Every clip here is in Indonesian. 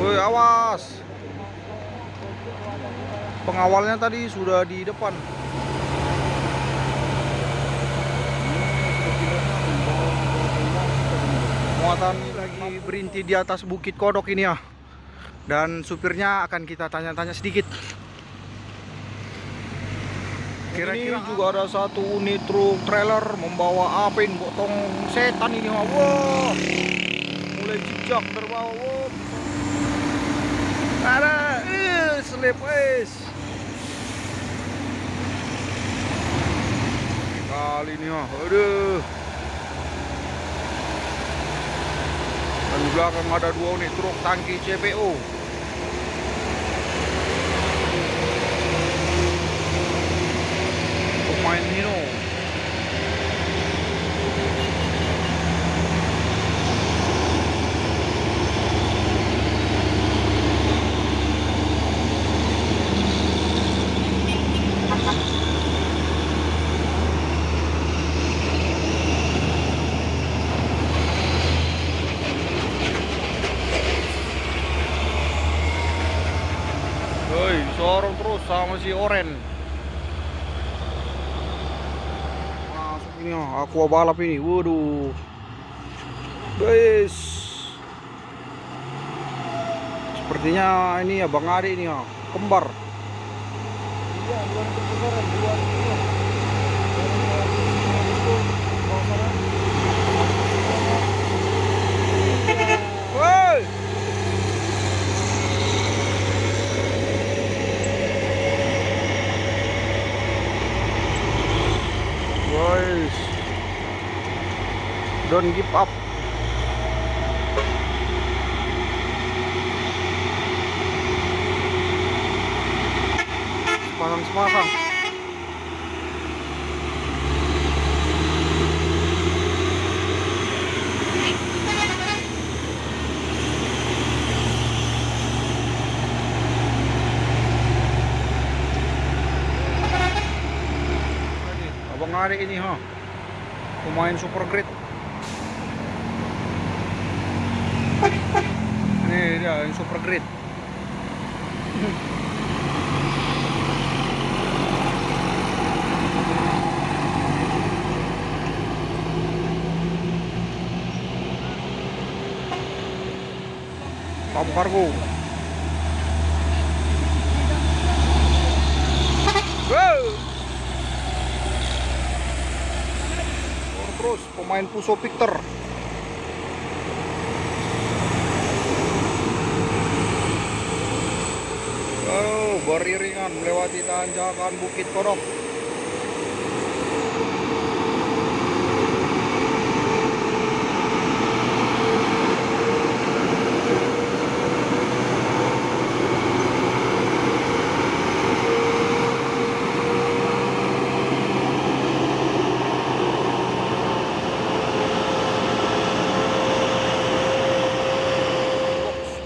Woi, awas. Pengawalnya tadi sudah di depan. Muatan lagi berhenti di atas Bukit Kodok ini ya. Dan supirnya akan kita tanya-tanya sedikit. Kira-kira juga ada satu unit truk trailer membawa apa yang botong setan ini. Wah, mulai jejak terbawah. Wow. Ada, slip es. Kali ini ya, aduh. Dan di belakang ada dua unit truk tangki CPO. Pemain Nino. Woi, sorong terus sama si Oren. Masuk ini ya, aqua balap ini. Waduh. Guys. Sepertinya ini ya Bang Ade ini ya, kembar. Iya, dua kebesaran, dua ini. Woi. Guys, don't give up. Sepasang-sepasang. Abang Ade ini ha, pemain super great. Ini dia yang super great. Pam kargo. Wow. Terus pemain Puso Victor. Oh, beriringan melewati tanjakan Bukit Kodok.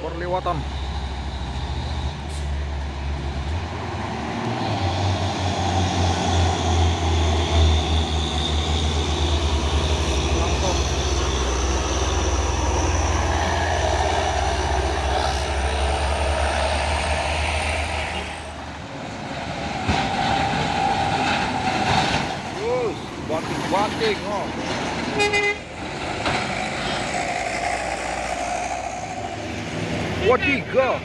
Berlewatan. Terus banting-banting, oh. Wadiga.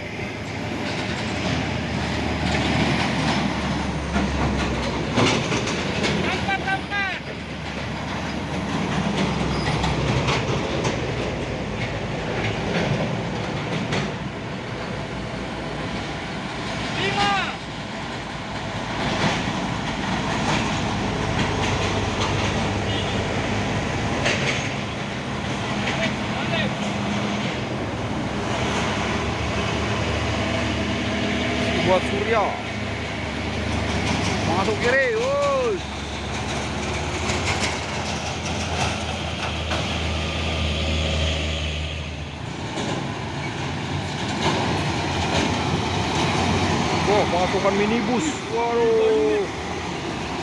Buat Surya masuk kiri, us. Wah, pasukan minibus. Waduh.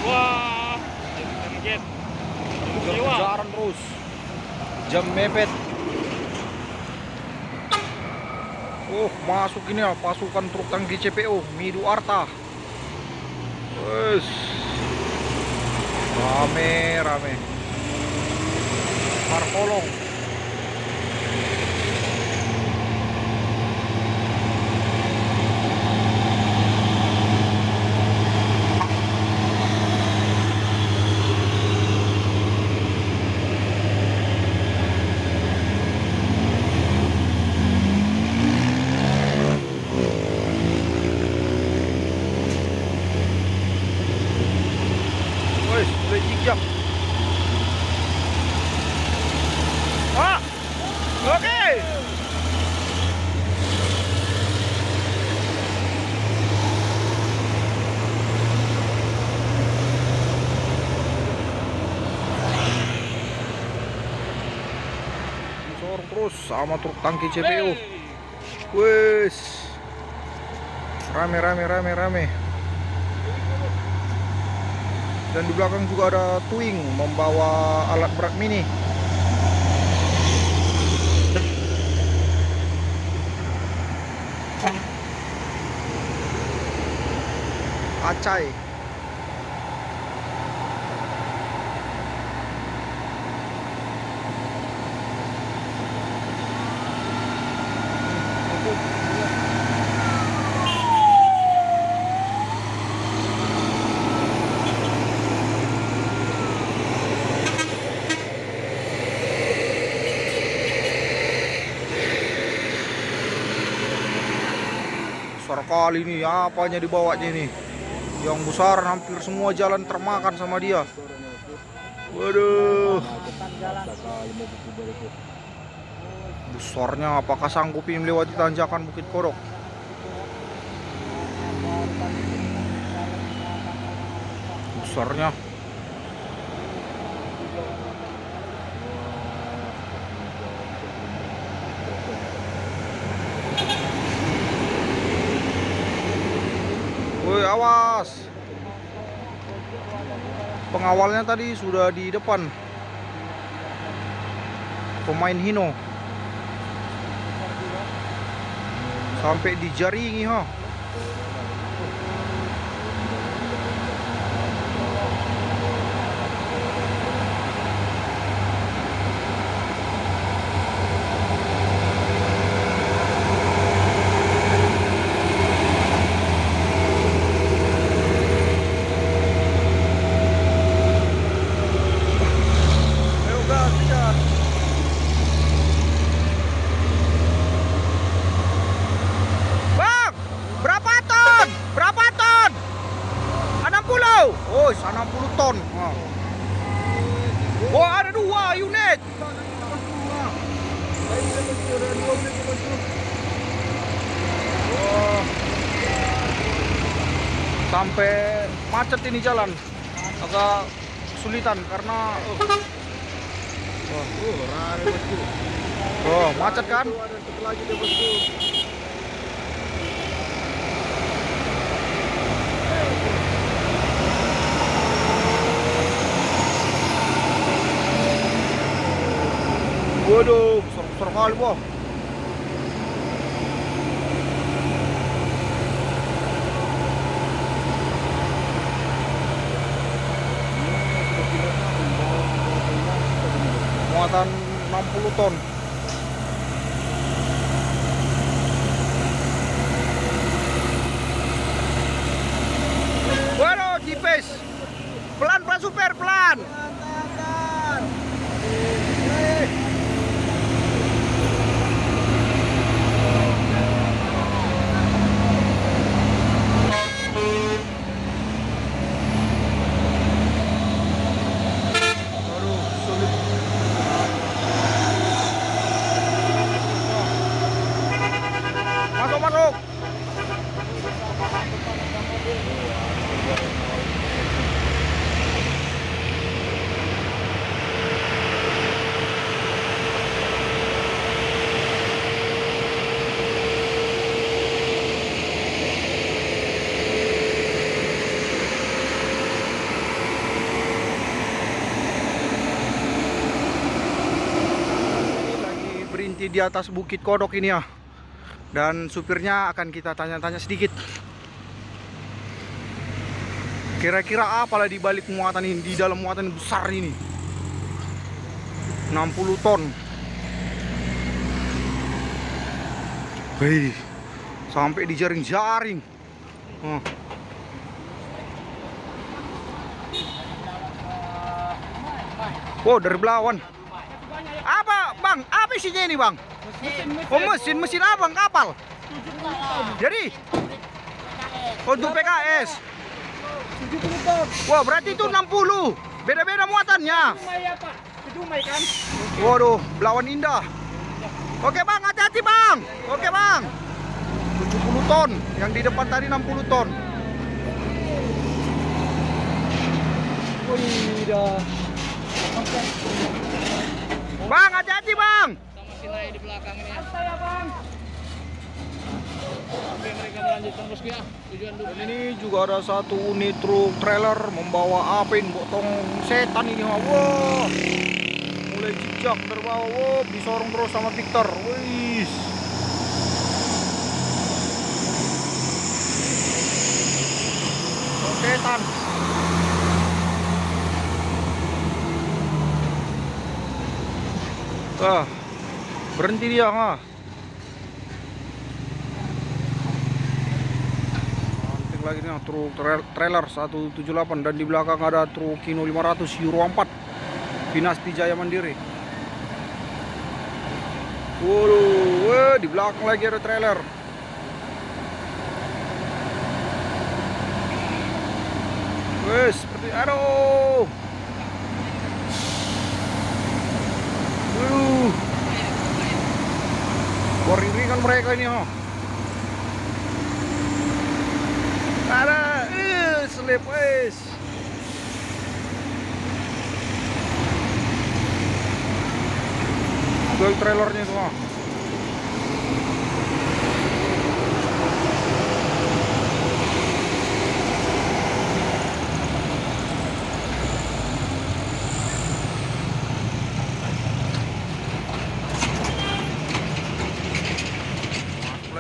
Wah, Kejaran terus. Jam mepet. Oh, masuk ini ya pasukan truk tangki CPO Midu Arta. Wes. Rame. Markolong. Wes, mulai jijak. Ah, oke. Sorong terus sama truk tangki CPO. Wes, rame. Dan di belakang juga ada Twing membawa alat berat mini. Acai. Besar kali nih, apanya dibawanya ini? Yang besar hampir semua jalan termakan sama dia. Waduh. Besarnya, apakah sanggup ini melewati tanjakan Bukit Kodok? Besarnya. Woi, awas. Pengawalnya tadi sudah di depan. Pemain Hino. Sampai dijaringi, ha. Oh, 60 ton. Oh, ada 2 unit. Oh. Sampai macet ini jalan. Agak kesulitan karena macet kan? Waduh, besar kali, Boh. Muatan 60 ton. Waduh, Jipes. Pelan, Pak Super, pelan. Masuk. Lagi berhenti di atas Bukit Kodok ini ya. Dan supirnya akan kita tanya-tanya sedikit. Kira-kira apalah di balik muatan ini, di dalam muatan besar ini. 60 ton. Hei, sampai dijaring-jaring. Oh. Wow, dari Belawan. Apa, Bang? Apa isinya ini, Bang? Oh, mesin apa, Bang? Kapal. Jadi untuk PKS. 70 ton. Wah, berarti itu 60. Beda-beda muatannya. Dumai ya, Pak. Dumai kan? Waduh, Belawan indah. Oke, Bang, hati-hati, Bang. Oke, Bang. 70 ton. Yang di depan tadi 60 ton. Wih, dah. Bang, hati-hati, Bang. Sama si Lai di belakang ini. Santai ya, Bang. Sampai mereka melanjutkan bosku ya. Tujuan dulu. Dan ini juga ada satu unit truk trailer membawa apin botong setan ini. Wow. Mulai jejak dari bawah. Wow, disorong terus sama Victor. Wih. Setan. Berhenti dia, ah. Penting lagi nih truk trailer 178 dan di belakang ada truk Kino 500 Euro 4 Dinasti Jaya Mandiri. Waduh, di belakang lagi ada trailer. Wes, seperti aduh. Ringan mereka ini, oh. Ada, slip, wes. Dual trailernya semua.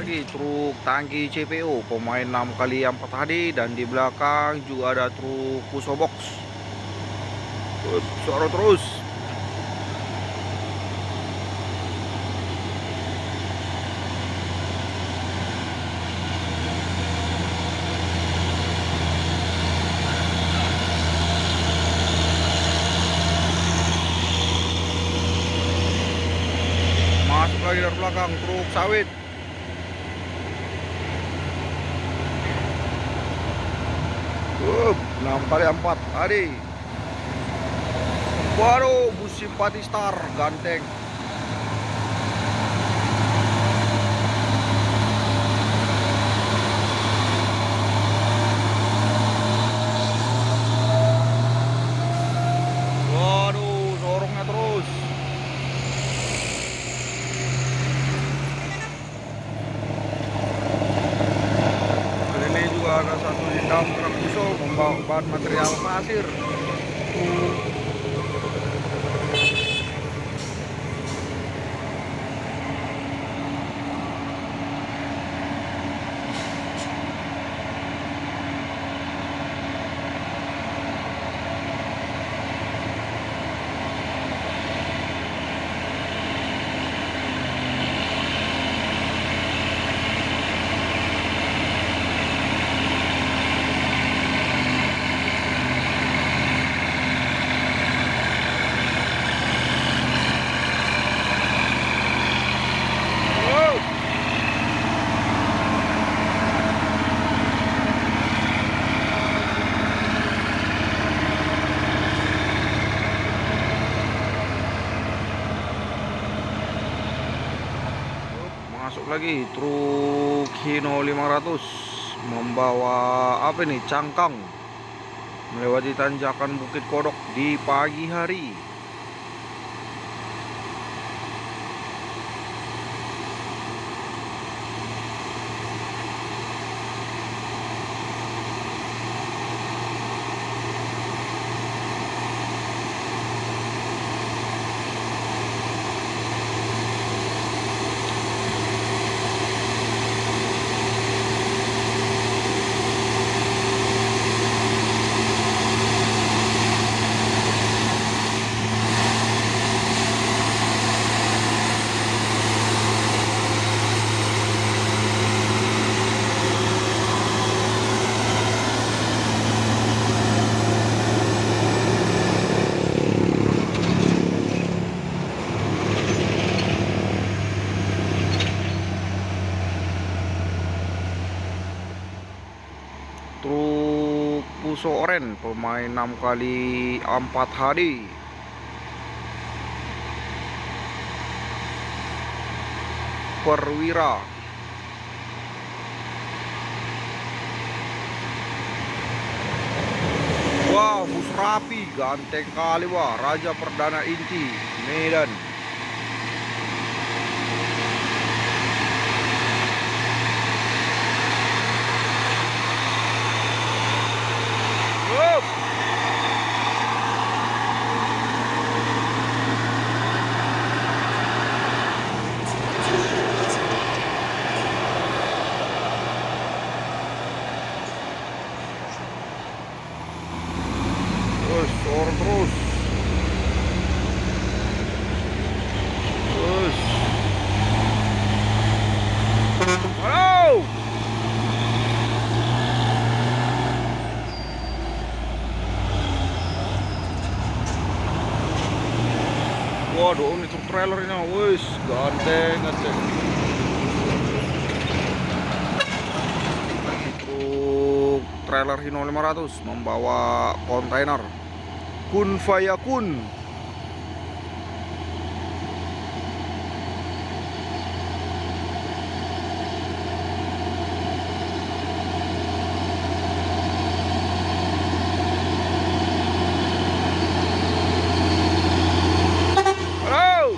Lagi truk tangki CPO pemain 6x4 HD dan di belakang juga ada truk Puso Box. Suara terus. Masuk lagi dari belakang truk sawit. 6x4 tadi. Waduh, bus simpati Star ganteng. Waduh, sorongnya terus. Ini juga ada satu di dalam truk Puso membawa bahan material pasir. Masuk lagi truk Hino 500 membawa apa ini, cangkang melewati tanjakan Bukit Kodok di pagi hari. Puso Oren, pemain 6x4 HD. Perwira. Wah, bus rapi, ganteng kali wah. Raja Perdana Inti, Medan. Wup. Terus, orang terus. Terus. Halo. Waduh, ini truk trailer ini, wis ganteng, ganteng. Truk trailer Hino 500 membawa kontainer Kun Fayakun. Halo.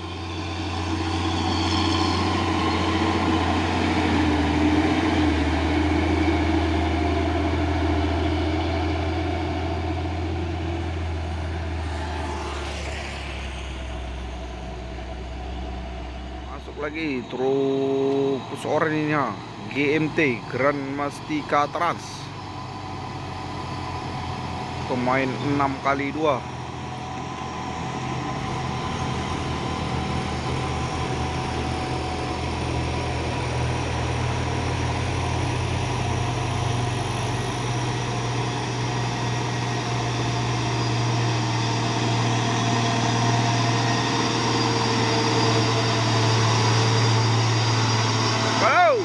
Masuk lagi truk Puso Oren ini ya. GMT Grand Mastika Trans, pemain 6x2. Halo.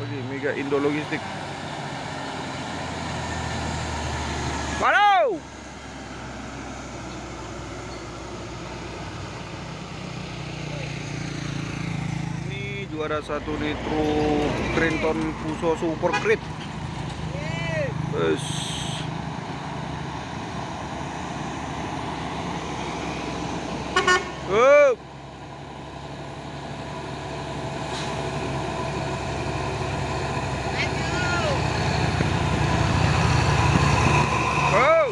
Lagi Mega Indo Logistik. Halo. Ini juara satu nih truk Trenton Fuso Super Crate. Wes. Up. Oh.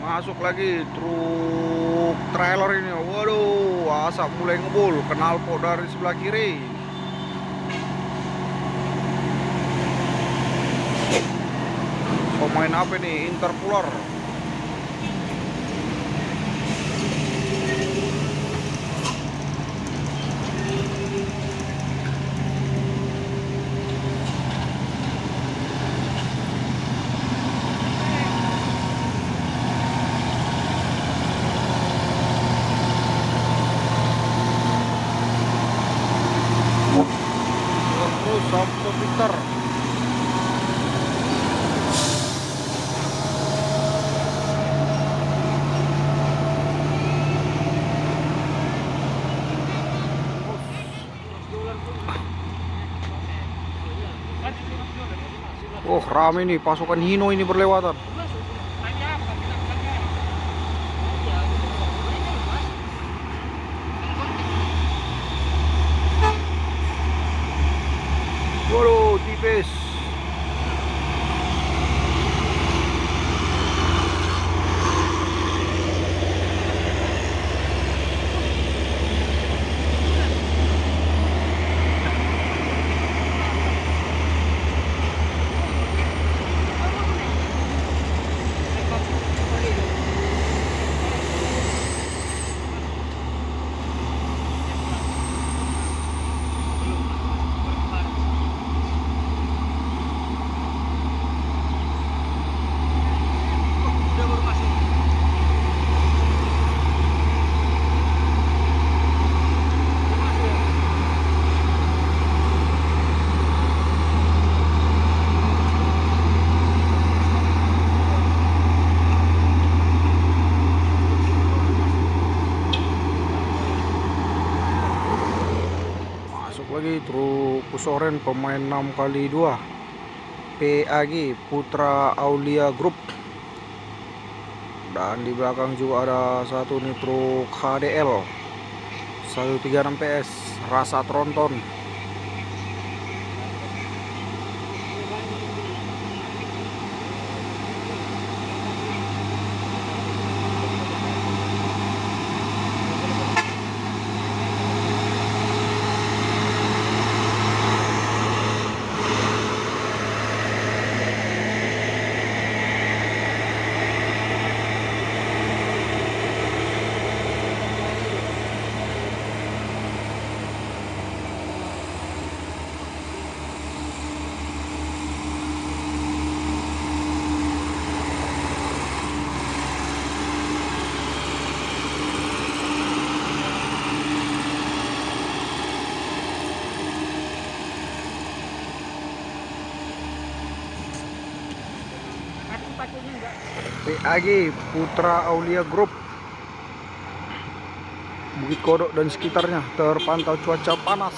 Masuk lagi truk trailer ini. Waduh, asap mulai ngebul, knalpot dari sebelah kiri. Pemain apa nih? Intercooler. Terus sampai Victor. Oh, rame nih pasukan Hino ini berlewatan. Waduh, tipis. lagi truk pusoren pemain 6x2 PAG Putra Aulia Group. Dan di belakang juga ada satu nih truk HDL 136 PS rasa tronton. PAG Putra Aulia Group Bukit Kodok dan sekitarnya terpantau cuaca panas.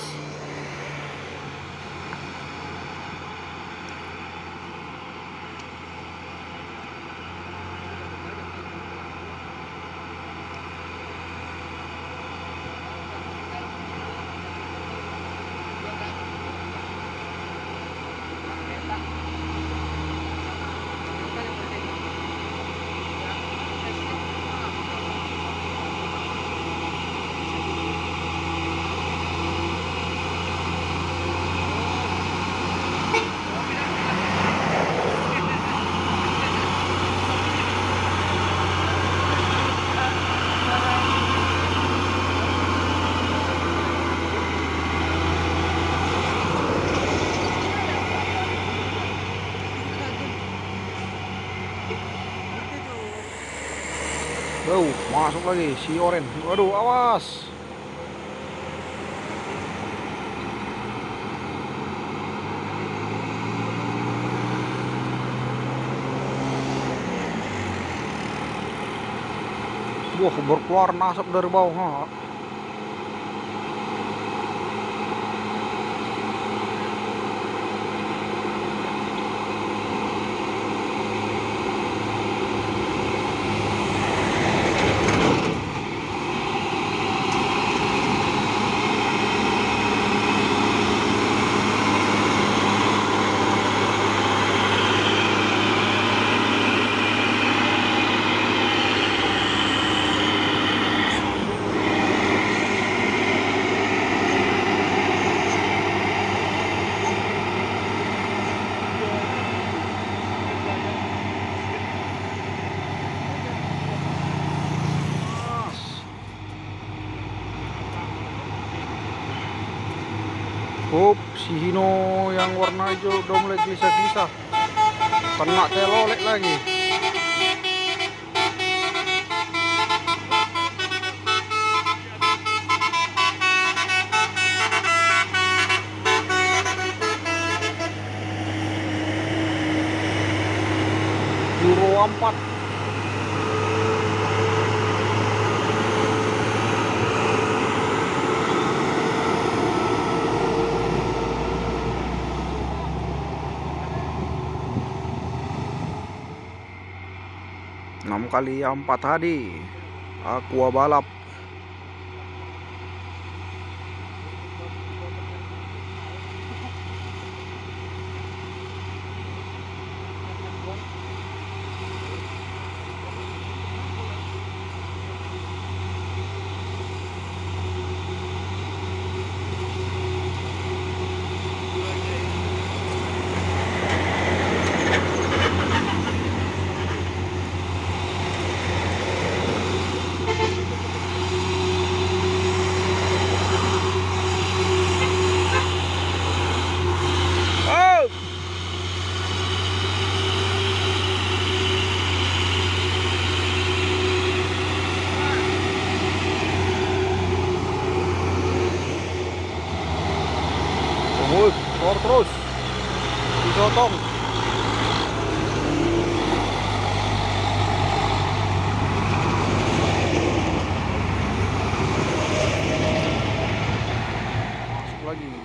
Masuk lagi si oren. Waduh, awas. Wah, berkeluar asap dari bawah. Si Hino yang warna hijau udah mulai gelisah-gelisah. Kena telolek lagi. Euro 4. Enam kali 4 tadi Aqua balap.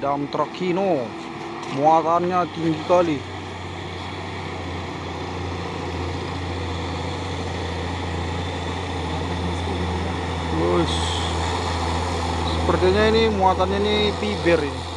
dump truck Hino, muatannya tinggi kali. Wus, sepertinya ini muatannya ini piber ini.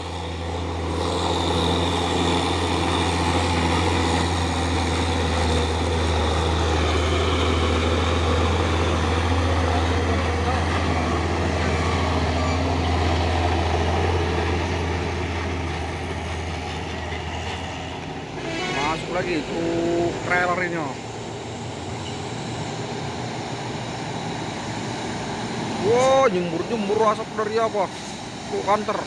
Masuk lagi truk trailer ini. Wow, jembur-jembur asap dari apa? Truk kantor.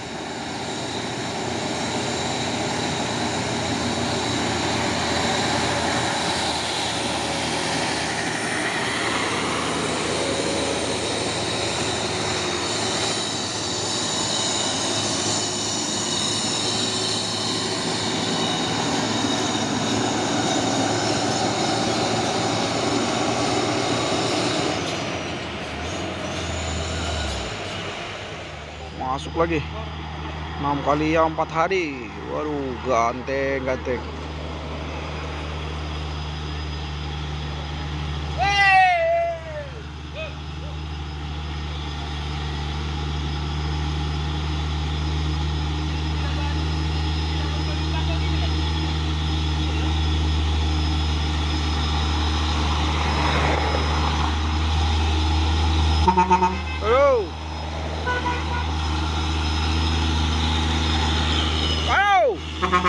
Masuk lagi 6 kali ya 4 hari. Waduh, ganteng. Halo.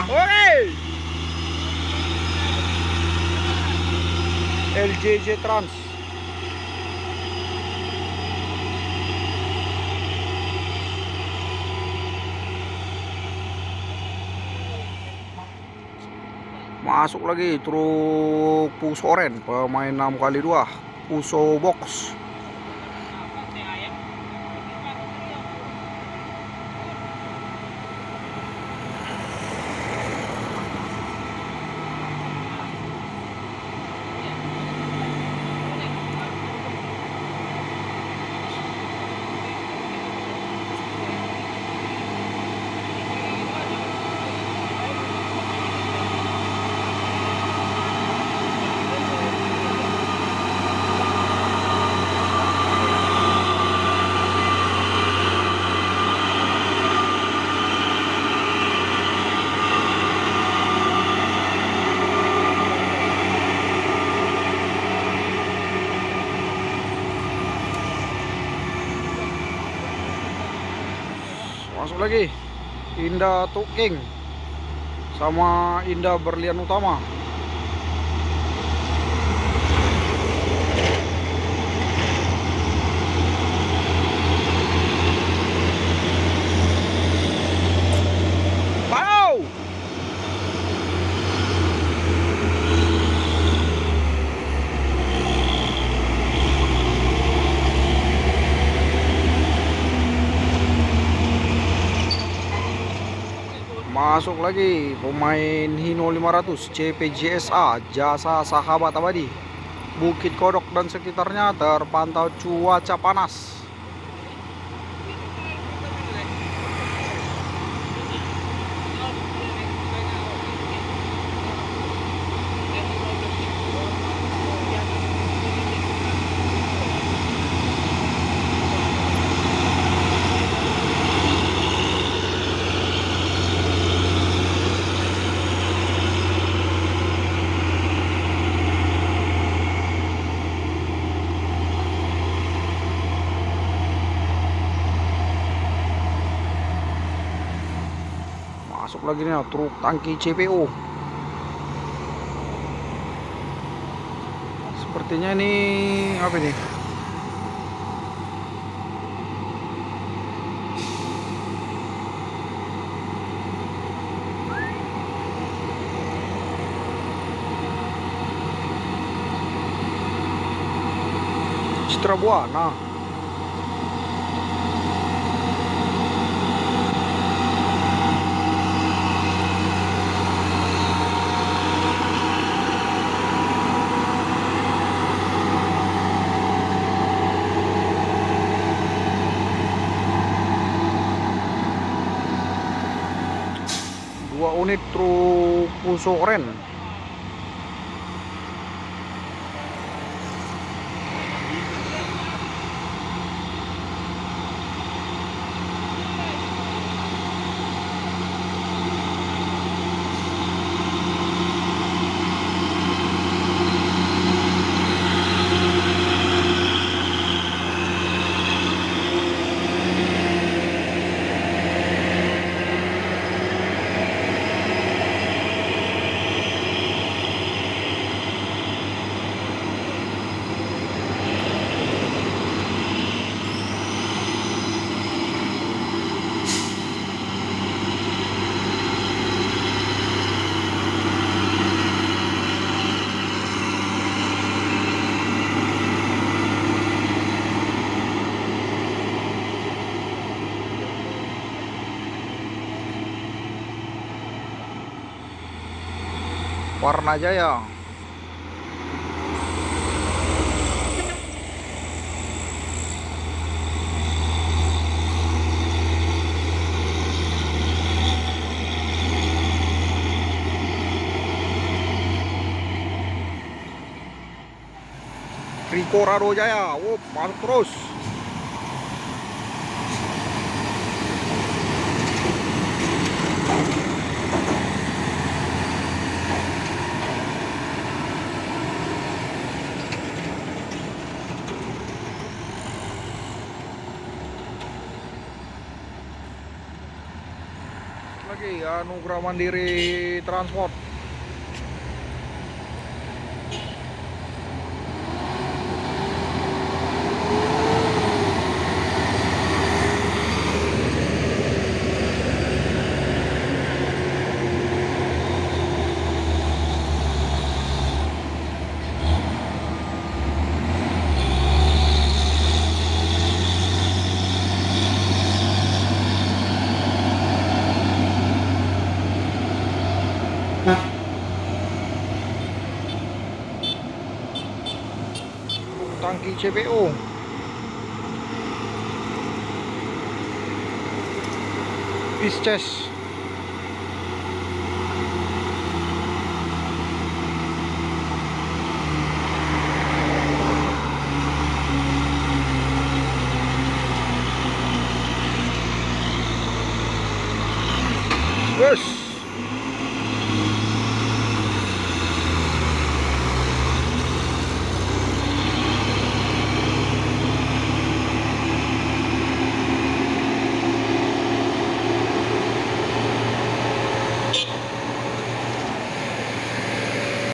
Oke. LJJ Trans. Masuk lagi truk Puso Oren, pemain 6x2 Puso box. Masuk lagi Indah Tuking sama Indah Berlian Utama. Wow! Masuk lagi pemain Hino 500 CPJSA jasa sahabat abadi. Bukit Kodok dan sekitarnya terpantau cuaca panas. Masuk lagi nih truk tangki CPO. Sepertinya ini apa ini? Citra Buana. unit truk Pulso Oren. Warna Jaya. Riko Rado Jaya. Wup, masuk terus. Lagi Anugerah Mandiri Transport. Tangki CBO. Pisces.